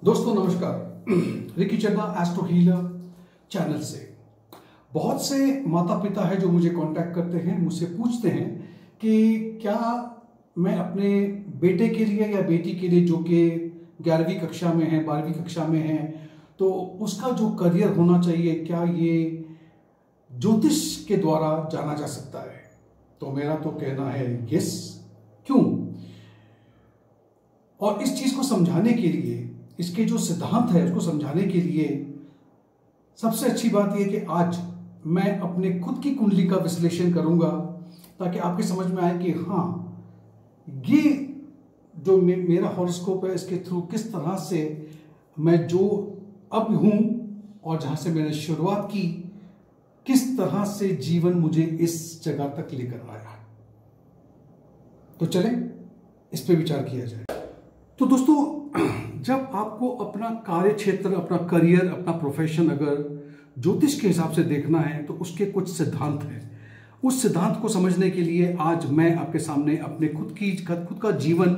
दोस्तों नमस्कार। रिकी चन्ना एस्ट्रो हीलर चैनल से बहुत से माता पिता है जो मुझे कांटेक्ट करते हैं, मुझसे पूछते हैं कि क्या मैं अपने बेटे के लिए या बेटी के लिए जो कि 11वीं कक्षा में है, 12वीं कक्षा में है, तो उसका जो करियर होना चाहिए क्या ये ज्योतिष के द्वारा जाना जा सकता है। तो मेरा तो कहना है यस। क्यों? और इस चीज को समझाने के लिए, इसके जो सिद्धांत है उसको समझाने के लिए सबसे अच्छी बात यह कि आज मैं अपने खुद की कुंडली का विश्लेषण करूंगा ताकि आपके समझ में आए कि हाँ, ये जो मेरा हॉरोस्कोप है इसके थ्रू किस तरह से मैं जो अब हूं और जहां से मैंने शुरुआत की, किस तरह से जीवन मुझे इस जगह तक लेकर आया। तो चलें इस पे विचार किया जाए। तो दोस्तों, जब आपको अपना कार्य क्षेत्र, अपना करियर, अपना प्रोफेशन अगर ज्योतिष के हिसाब से देखना है तो उसके कुछ सिद्धांत हैं। उस सिद्धांत को समझने के लिए आज मैं आपके सामने अपने खुद का जीवन,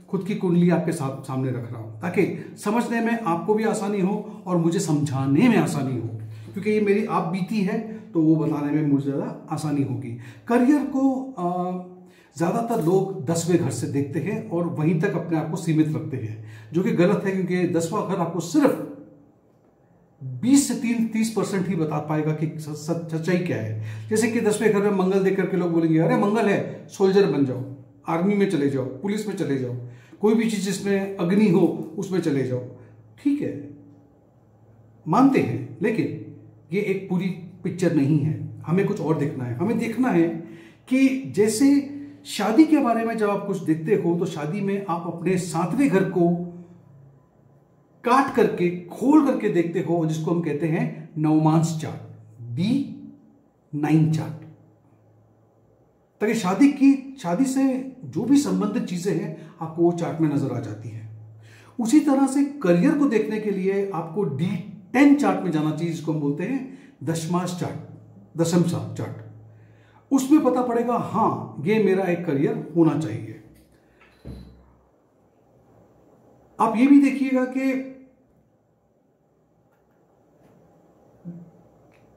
खुद की कुंडली आपके सामने रख रहा हूं ताकि समझने में आपको भी आसानी हो और मुझे समझाने में आसानी हो, क्योंकि ये मेरी आप बीती है तो वो बताने में मुझे ज़्यादा आसानी होगी। करियर को ज़्यादातर लोग 10वें घर से देखते हैं और वहीं तक अपने आप को सीमित रखते हैं, जो कि गलत है, क्योंकि 10वां घर आपको सिर्फ 20 से 30% ही बता पाएगा कि सच्चाई क्या है। जैसे कि 10वें घर में मंगल देख करके लोग बोलेंगे अरे मंगल है, सोल्जर बन जाओ, आर्मी में चले जाओ, पुलिस में चले जाओ, कोई भी चीज जिसमें अग्नि हो उसमें चले जाओ। ठीक है, मानते हैं, लेकिन ये एक पूरी पिक्चर नहीं है। हमें कुछ और देखना है। हमें देखना है कि जैसे शादी के बारे में जब आप कुछ देखते हो तो शादी में आप अपने 7वें घर को काट करके, खोल करके देखते हो, जिसको हम कहते हैं नवमांस चार्ट, B9 चार्ट, ताकि शादी से जो भी संबंधित चीजें हैं आपको वो चार्ट में नजर आ जाती है। उसी तरह से करियर को देखने के लिए आपको D10 चार्ट में जाना चाहिए, जिसको हम बोलते हैं दशमांश चार्ट, दशम चार्ट। उसमें पता पड़ेगा हां, ये मेरा एक करियर होना चाहिए। आप ये भी देखिएगा कि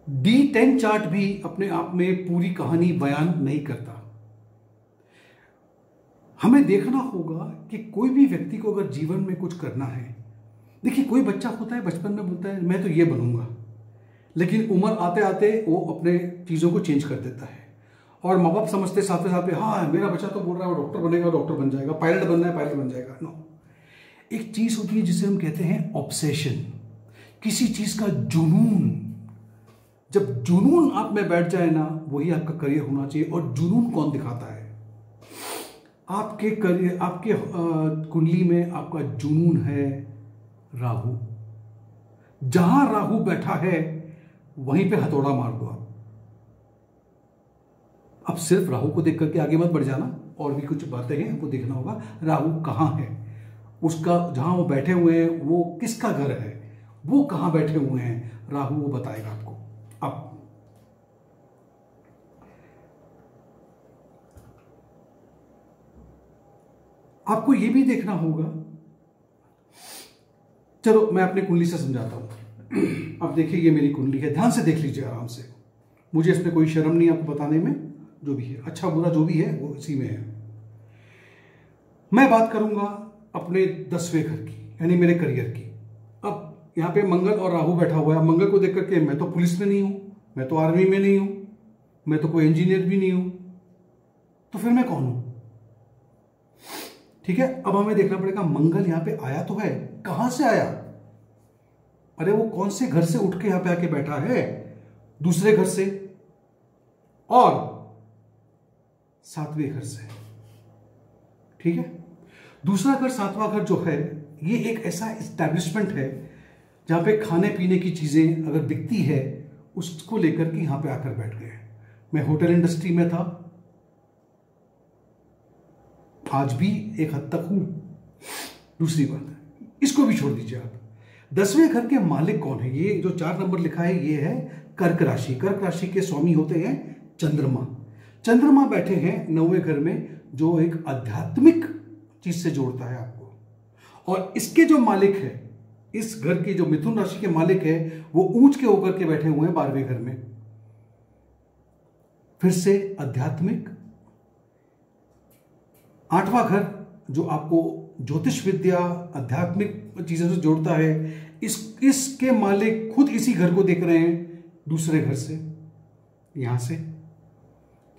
D10 चार्ट भी अपने आप में पूरी कहानी बयान नहीं करता। हमें देखना होगा कि कोई भी व्यक्ति को अगर जीवन में कुछ करना है, देखिए कोई बच्चा होता है बचपन में बोलता है मैं तो ये बनूंगा, लेकिन उम्र आते आते वो अपने चीजों को चेंज कर देता है और माँ बाप समझते साथ साथ पे हाँ मेरा बच्चा तो बोल रहा है वो डॉक्टर बनेगा, डॉक्टर बन जाएगा, पायलट बनना है, पायलट बन जाएगा। नो, एक चीज होती है जिसे हम कहते हैं ऑब्सेशन, किसी चीज का जुनून। जब जुनून आप में बैठ जाए ना, वही आपका करियर होना चाहिए। और जुनून कौन दिखाता है? आपके करियर, आपके कुंडली में आपका जुनून है राहु। जहां राहु बैठा है वहीं पे हथौड़ा मार दो आप। अब सिर्फ राहु को देख करके आगे मत बढ़ जाना, और भी कुछ बातें हैं हमको देखना होगा। राहु कहां है, उसका जहां वो बैठे हुए हैं वो किसका घर है, वो कहां बैठे हुए हैं, राहु वो बताएगा आपको। अब आपको ये भी देखना होगा, चलो मैं अपनी कुंडली से समझाता हूं। अब देखिए ये मेरी कुंडली है, ध्यान से देख लीजिए आराम से, मुझे इसमें कोई शर्म नहीं आपको बताने में। जो भी है, अच्छा बुरा जो भी है वो इसी में है। मैं बात करूंगा अपने 10वें घर की, यानी मेरे करियर की। अब यहां पे मंगल और राहु बैठा हुआ है। मंगल को देख करके मैं तो पुलिस में नहीं हूं, मैं तो आर्मी में नहीं हूं, मैं तो कोई इंजीनियर भी नहीं हूं, तो फिर मैं कौन हूं? ठीक है, अब हमें देखना पड़ेगा मंगल यहां पे आया तो है, कहां से आया? अरे वो कौन से घर से उठ के यहां पे आके बैठा है? दूसरे घर से और 7वें घर से। ठीक है, दूसरा घर, 7वां घर जो है, ये एक ऐसा एस्टैब्लिशमेंट है जहां पे खाने पीने की चीजें अगर बिकती है उसको लेकर के यहां पे आकर बैठ गए। मैं होटल इंडस्ट्री में था, आज भी एक हद तक हूं। दूसरी बात है, इसको भी छोड़ दीजिए आप। 10वें घर के मालिक कौन है? ये जो 4 नंबर लिखा है ये है कर्क राशि। कर्क राशि के स्वामी होते हैं चंद्रमा। चंद्रमा बैठे हैं 9वें घर में, जो एक आध्यात्मिक चीज से जोड़ता है आपको। और इसके जो मालिक है इस घर के जो मिथुन राशि के मालिक है वो ऊंच के होकर के बैठे हुए हैं 12वें घर में। फिर से आध्यात्मिक। 8वां घर जो आपको ज्योतिष विद्या आध्यात्मिक चीजों से जोड़ता है, इसके मालिक खुद इसी घर को देख रहे हैं दूसरे घर से, यहां से।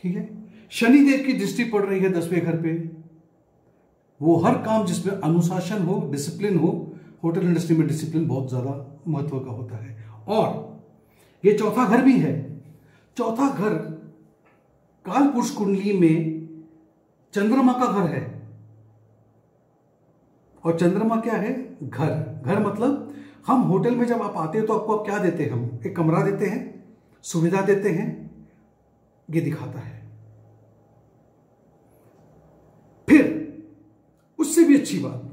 ठीक है, शनिदेव की दृष्टि पड़ रही है 10वें घर पे। वो हर काम जिसमें अनुशासन हो, डिसिप्लिन हो, होटल इंडस्ट्री में डिसिप्लिन बहुत ज्यादा महत्व का होता है। और ये चौथा घर भी है। चौथा घर कालपुरुष कुंडली में चंद्रमा का घर है। और चंद्रमा क्या है? घर। घर मतलब हम होटल में जब आप आते हैं तो आपको क्या देते हैं? हम एक कमरा देते हैं, सुविधा देते हैं, ये दिखाता है। फिर उससे भी अच्छी बात,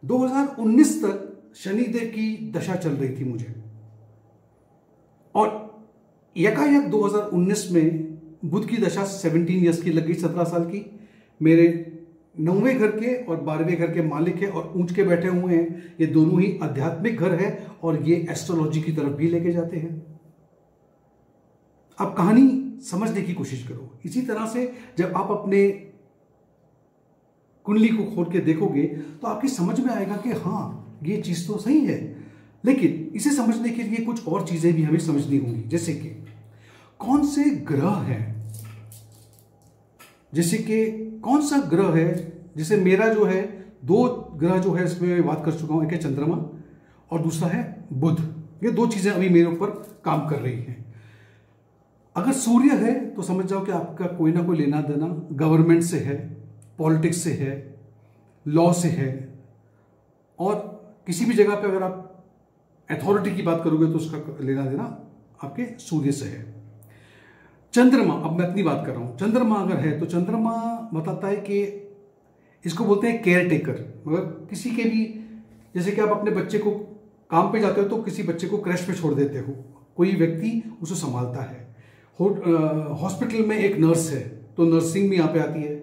2019 तक शनिदेव की दशा चल रही थी मुझे, और एकाएक 2019 में बुध की दशा 17 ईयर्स की लग गई, 17 साल की। मेरे 9वें घर के और 12वें घर के मालिक है और ऊंच के बैठे हुए हैं। ये दोनों ही आध्यात्मिक घर है और ये एस्ट्रोलॉजी की तरफ भी लेके जाते हैं। अब कहानी समझने की कोशिश करो। इसी तरह से जब आप अपने कुंडली को खोल के देखोगे तो आपकी समझ में आएगा कि हाँ, ये चीज तो सही है। लेकिन इसे समझने के लिए कुछ और चीजें भी हमें समझनी होंगी, जैसे कि कौन से ग्रह हैं, जैसे कि कौन सा ग्रह है। जैसे मेरा जो है 2 ग्रह जो है इसमें मैं बात कर चुका हूं, एक है चंद्रमा और दूसरा है बुध। ये 2 चीजें अभी मेरे ऊपर काम कर रही हैं। अगर सूर्य है तो समझ जाओ कि आपका कोई ना कोई लेना देना गवर्नमेंट से है, पॉलिटिक्स से है, लॉ से है, और किसी भी जगह पे अगर आप अथॉरिटी की बात करोगे तो उसका लेना देना आपके सूर्य से है। चंद्रमा, अब मैं अपनी बात कर रहा हूं, चंद्रमा अगर है तो चंद्रमा बताता है कि इसको बोलते हैं केयर टेकर। मतलब किसी के भी, जैसे कि आप अपने बच्चे को काम पे जाते हो तो किसी बच्चे को क्रैश पे छोड़ देते हो, कोई व्यक्ति उसे संभालता है। हॉस्पिटल में एक नर्स है तो नर्सिंग भी यहां पे आती है।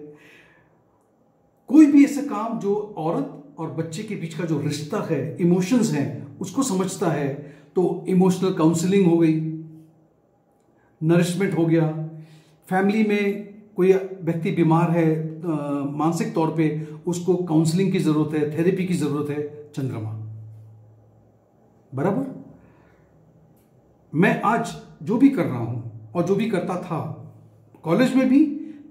कोई भी ऐसा काम जो औरत और बच्चे के बीच का जो रिश्ता है, इमोशंस हैं, उसको समझता है, तो इमोशनल काउंसलिंग हो गई, नरिशमेंट हो गया। फैमिली में कोई व्यक्ति बीमार है मानसिक तौर पे, उसको काउंसलिंग की जरूरत है, थेरेपी की जरूरत है, चंद्रमा। बराबर। मैं आज जो भी कर रहा हूं और जो भी करता था, कॉलेज में भी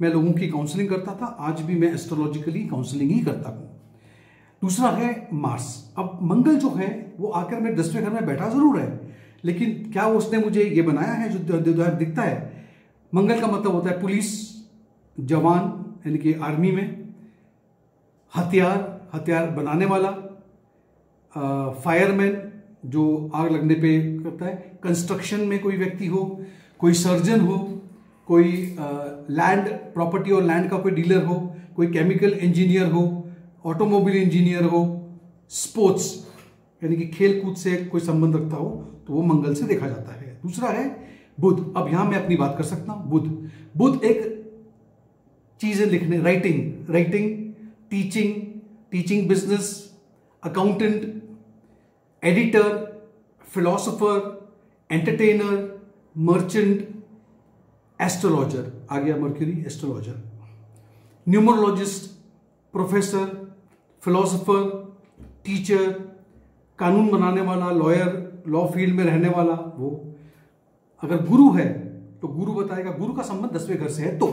मैं लोगों की काउंसलिंग करता था, आज भी मैं एस्ट्रोलॉजिकली काउंसलिंग ही करता हूं। दूसरा है मार्स। अब मंगल जो है वो आकर मेरे 10वें घर में बैठा जरूर है, लेकिन क्या उसने मुझे ये बनाया है जो दिखता है? मंगल का मतलब होता है पुलिस, जवान यानी कि आर्मी में, हथियार बनाने वाला, फायरमैन जो आग लगने पे करता है, कंस्ट्रक्शन में कोई व्यक्ति हो, कोई सर्जन हो, कोई लैंड प्रॉपर्टी और लैंड का कोई डीलर हो, कोई केमिकल इंजीनियर हो, ऑटोमोबाइल इंजीनियर हो, स्पोर्ट्स यानी कि खेल कूद से कोई संबंध रखता हो, तो वो मंगल से देखा जाता है। दूसरा है बुध। अब यहां मैं अपनी बात कर सकता हूं। बुध एक चीजें लिखने, writing, teaching business, accountant, editor, philosopher, entertainer, merchant, astrologer, आ गया mercury, astrologer, numerologist, professor, philosopher, teacher, कानून बनाने वाला, लॉयर, लॉ फील्ड में रहने वाला। वो अगर गुरु है तो गुरु बताएगा, गुरु का संबंध 10वें घर से है तो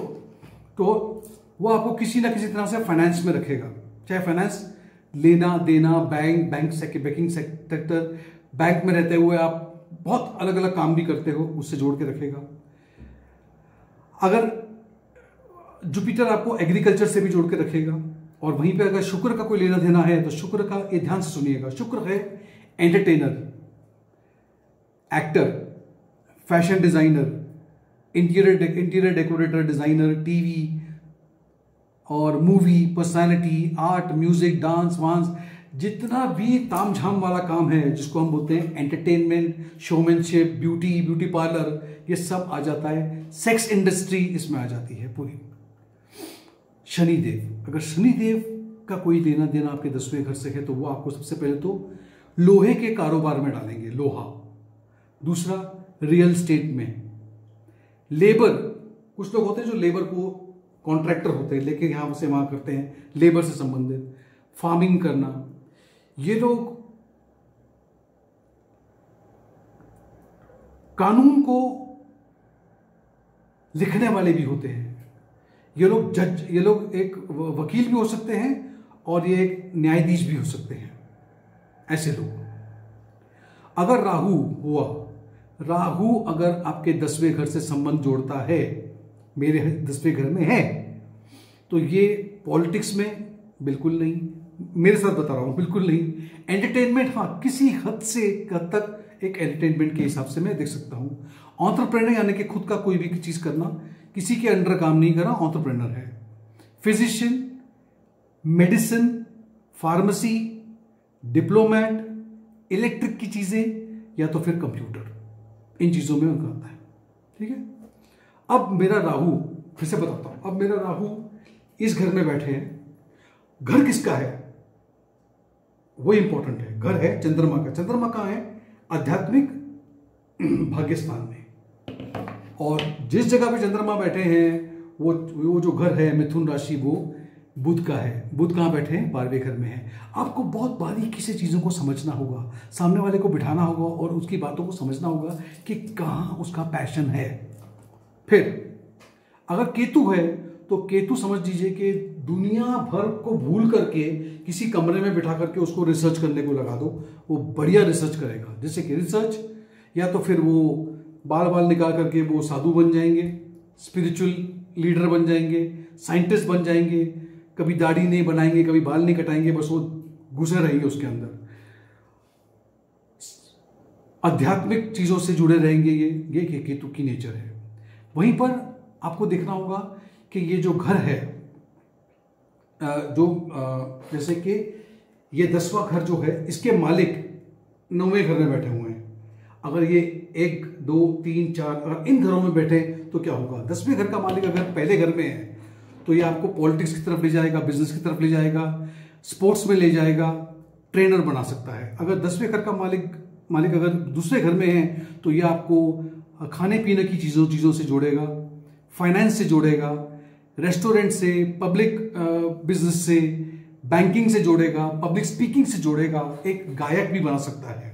वो आपको किसी ना किसी तरह से फाइनेंस में रखेगा, चाहे फाइनेंस लेना देना, बैंकिंग सेक्टर, बैंक में रहते हुए आप बहुत अलग अलग काम भी करते हो, उससे जोड़ के रखेगा। अगर जुपिटर आपको एग्रीकल्चर से भी जोड़ के रखेगा। और वहीं पे अगर शुक्र का कोई लेना देना है तो शुक्र का, ये ध्यान से सुनिएगा, शुक्र है entertainer, actor, fashion designer, interior decorator, designer, TV और movie personality, art, music, dance वांस, जितना भी तामझाम वाला काम है जिसको हम बोलते हैं एंटरटेनमेंट, शोमैनशिप, ब्यूटी पार्लर, ये सब आ जाता है। सेक्स इंडस्ट्री इसमें आ जाती है पूरी। शनिदेव, अगर शनिदेव का कोई लेना देना आपके 10वें घर से है तो वो आपको सबसे पहले तो लोहे के कारोबार में डालेंगे, लोहा। दूसरा, रियल एस्टेट में। लेबर, कुछ लोग होते हैं जो लेबर को कॉन्ट्रैक्टर होते हैं, लेकिन यहां से वहां करते हैं, लेबर से संबंधित। फार्मिंग करना, ये लोग कानून को लिखने वाले भी होते हैं। ये लोग जज, ये लोग एक वकील भी हो सकते हैं और ये एक न्यायाधीश भी हो सकते हैं। ऐसे लोग, अगर राहु हुआ, राहु अगर आपके 10वें घर से संबंध जोड़ता है, मेरे 10वें घर में है, तो ये पॉलिटिक्स में बिल्कुल नहीं, मेरे साथ बता रहा हूं, बिल्कुल नहीं। एंटरटेनमेंट, हाँ, किसी हद तक एक एंटरटेनमेंट के हिसाब से मैं देख सकता हूं। एंटरप्रेन्योर यानी कि खुद का कोई भी चीज करना, किसी के अंडर काम नहीं करना, एंटरप्रेन्योर है। Physician, medicine, pharmacy, diplomat, electric की चीजें, या तो फिर कंप्यूटर, इन चीजों में उनका आता है। ठीक है। अब मेरा राहु, फिर से बताता हूं, अब मेरा राहु इस घर में बैठे हैं। घर किसका है वो इंपॉर्टेंट है। घर है चंद्रमा का। चंद्रमा कहां है? आध्यात्मिक भाग्य स्थान में। और जिस जगह पे चंद्रमा बैठे हैं वो जो घर है मिथुन राशि, वो बुध का है। बुध कहां बैठे हैं? 12वें घर में है। आपको बहुत बारीकी से चीजों को समझना होगा, सामने वाले को बिठाना होगा और उसकी बातों को समझना होगा कि कहां उसका पैशन है। फिर अगर केतु है तो केतु समझ लीजिए कि दुनिया भर को भूल करके किसी कमरे में बिठा करके उसको रिसर्च करने को लगा दो, वो बढ़िया रिसर्च करेगा। जैसे कि रिसर्च, या तो फिर वो बाल निकाल करके वो साधु बन जाएंगे, स्पिरिचुअल लीडर बन जाएंगे, साइंटिस्ट बन जाएंगे, कभी दाढ़ी नहीं बनाएंगे, कभी बाल नहीं कटाएंगे, बस वो घुसे रहेंगे उसके अंदर, आध्यात्मिक चीजों से जुड़े रहेंगे। ये केतु की नेचर है। वहीं पर आपको देखना होगा कि ये जो घर है, जैसे कि ये 10वां घर जो है, इसके मालिक 9वें घर में बैठे हुए हैं। अगर ये 1, 2, 3, 4 अगर इन घरों में बैठे तो क्या होगा? 10वें घर का मालिक अगर पहले घर में है तो ये आपको पॉलिटिक्स की तरफ ले जाएगा, बिजनेस की तरफ ले जाएगा, स्पोर्ट्स में ले जाएगा, ट्रेनर बना सकता है। अगर 10वें घर का मालिक अगर दूसरे घर में है तो ये आपको खाने पीने की चीजों से जोड़ेगा, फाइनेंस से जोड़ेगा, रेस्टोरेंट से, पब्लिक बिजनेस से, बैंकिंग से जोड़ेगा, पब्लिक स्पीकिंग से जोड़ेगा, एक गायक भी बना सकता है।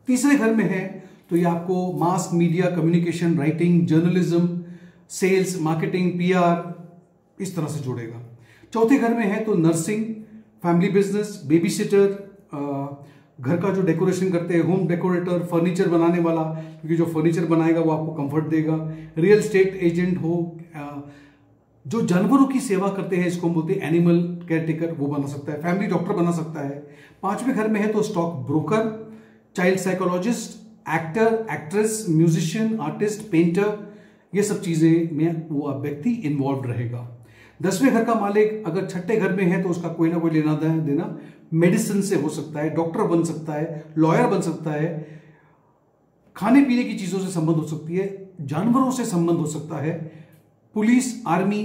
तीसरे घर में है तो ये आपको mass media, communication, writing, journalism, sales, marketing, PR, इस तरह से जोड़ेगा। चौथे घर में है तो nursing, family business, babysitter, घर का जो डेकोरेशन करते हैं, होम डेकोरेटर, फर्नीचर बनाने वाला, क्योंकि जो फर्नीचर बनाएगा वो आपको कंफर्ट देगा, रियल एस्टेट एजेंट हो, जो जानवरों की सेवा करते हैं, इसको हम बोलते हैं एनिमल केयरटेकर, वो बना सकता है, फैमिली डॉक्टर बना सकता है। 5वें घर में है तो stock broker, child psychologist, actor, actress, musician, artist, painter, ये सब चीजें में वो व्यक्ति इन्वॉल्व रहेगा। 10वें घर का मालिक अगर 6ठे घर में है तो उसका कोई ना कोई लेना देना मेडिसिन से हो सकता है, डॉक्टर बन सकता है, लॉयर बन सकता है, खाने पीने की चीजों से संबंध हो सकती है, जानवरों से संबंध हो सकता है, पुलिस, आर्मी,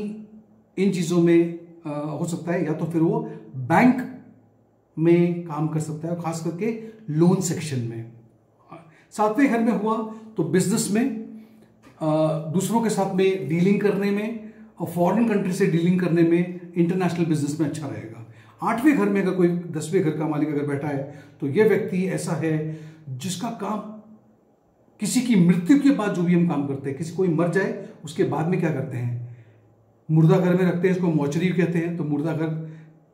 इन चीजों में हो सकता है, या तो फिर वो बैंक में काम कर सकता है, खास करके लोन सेक्शन में। 7वें घर में हुआ तो बिजनेस में, दूसरों के साथ में डीलिंग करने में, और फॉरेन कंट्री से डीलिंग करने में, इंटरनेशनल बिजनेस में अच्छा रहेगा। 8वें घर में अगर कोई 10वें घर का मालिक अगर बैठा है तो यह व्यक्ति ऐसा है जिसका काम किसी की मृत्यु के बाद, जो भी हम काम करते हैं, किसी कोई मर जाए उसके बाद में क्या करते हैं, मुर्दा घर में रखते हैं, इसको मॉर्चरी कहते हैं। तो मुर्दा घर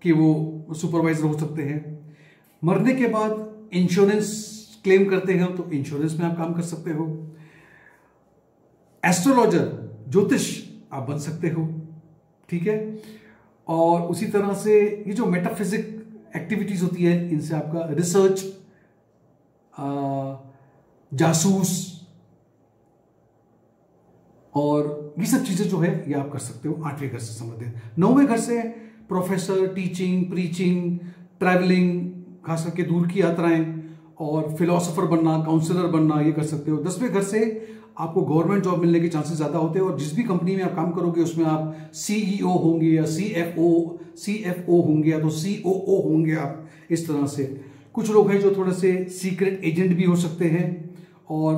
के वो सुपरवाइजर हो सकते हैं। मरने के बाद इंश्योरेंस क्लेम करते हैं तो इंश्योरेंस में आप काम कर सकते हो। एस्ट्रोलॉजर, ज्योतिष आप बन सकते हो, ठीक है। और उसी तरह से ये जो मेटाफिजिक एक्टिविटीज होती है, इनसे आपका रिसर्च, जासूस, और ये सब चीजें जो है ये आप कर सकते हो 8वें घर से संबंधित। 9वें घर से प्रोफेसर, टीचिंग, प्रीचिंग, ट्रैवलिंग, खास करके दूर की यात्राएं, और फिलोसोफर बनना, काउंसलर बनना, ये कर सकते हो। 10वें घर से आपको गवर्नमेंट जॉब मिलने के चांसेस ज्यादा होते हैं, और जिस भी कंपनी में आप काम करोगे उसमें आप सीईओ होंगे, या सीएफओ होंगे, या तो सीओओ होंगे आप, इस तरह से। कुछ लोग हैं जो थोड़े से सीक्रेट एजेंट भी हो सकते हैं और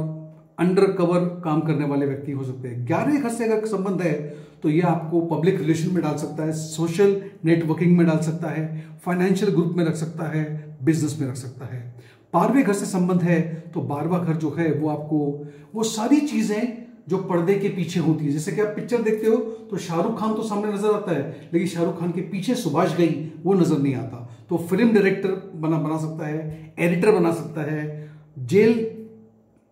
अंडर कवर काम करने वाले व्यक्ति हो सकते हैं। 11वें घर से अगर संबंध है तो यह आपको पब्लिक रिलेशन में डाल सकता है, सोशल नेटवर्किंग में डाल सकता है, फाइनेंशियल ग्रुप में रख सकता है, बिजनेस में रख सकता है। 12वें घर से संबंध है तो 12वां घर जो है वो आपको वो सारी चीजें जो पर्दे के पीछे होती है, जैसे कि आप पिक्चर देखते हो तो शाहरुख खान तो सामने नजर आता है, लेकिन शाहरुख खान के पीछे सुभाष घई वो नजर नहीं आता। तो फिल्म डायरेक्टर बना सकता है, एडिटर बना सकता है, जेल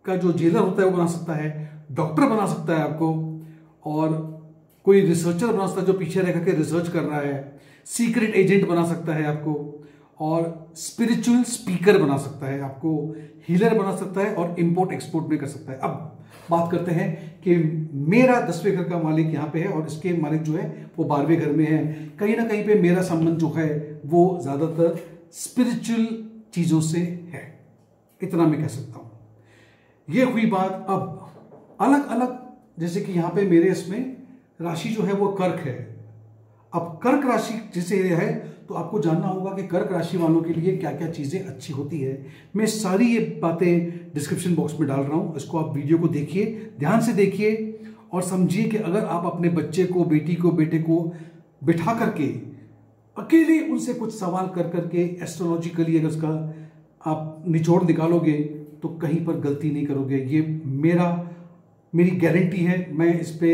का जो जेलर होता है वो बना सकता है, डॉक्टर बना सकता है आपको, और कोई रिसर्चर बना सकता है जो पीछे रह करके रिसर्च कर रहा है, सीक्रेट एजेंट बना सकता है आपको, और स्पिरिचुअल स्पीकर बना सकता है आपको, हीलर बना सकता है, और इंपोर्ट एक्सपोर्ट भी कर सकता है। अब बात करते हैं कि मेरा 10वें घर का मालिक यहाँ पे है और इसके मालिक जो है वो 12वें घर में है। कहीं ना कहीं पे मेरा संबंध जो है वो ज्यादातर स्पिरिचुअल चीजों से है, इतना मैं कह सकता हूं। ये हुई बात। अब अलग अलग, जैसे कि यहां पे मेरे इसमें राशि जो है वो कर्क है। अब कर्क राशि जैसे है तो आपको जानना होगा कि कर्क राशि वालों के लिए क्या क्या चीजें अच्छी होती है। मैं सारी ये बातें डिस्क्रिप्शन बॉक्स में डाल रहा हूं, इसको आप वीडियो को देखिए, ध्यान से देखिए और समझिए कि अगर आप अपने बच्चे को, बेटी को, बेटे को बिठा करके अकेले उनसे कुछ सवाल कर करके एस्ट्रोलॉजिकली अगर उसका आप निचोड़ निकालोगे तो कहीं पर गलती नहीं करोगे। ये मेरी गारंटी है। मैं इस पे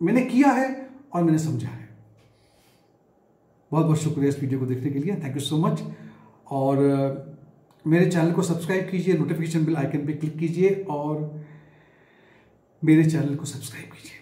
मैंने किया है और मैंने समझा है। बहुत बहुत शुक्रिया इस वीडियो को देखने के लिए, थैंक यू सो मच। और मेरे चैनल को सब्सक्राइब कीजिए, नोटिफिकेशन बेल आइकन पे क्लिक कीजिए और मेरे चैनल को सब्सक्राइब कीजिए।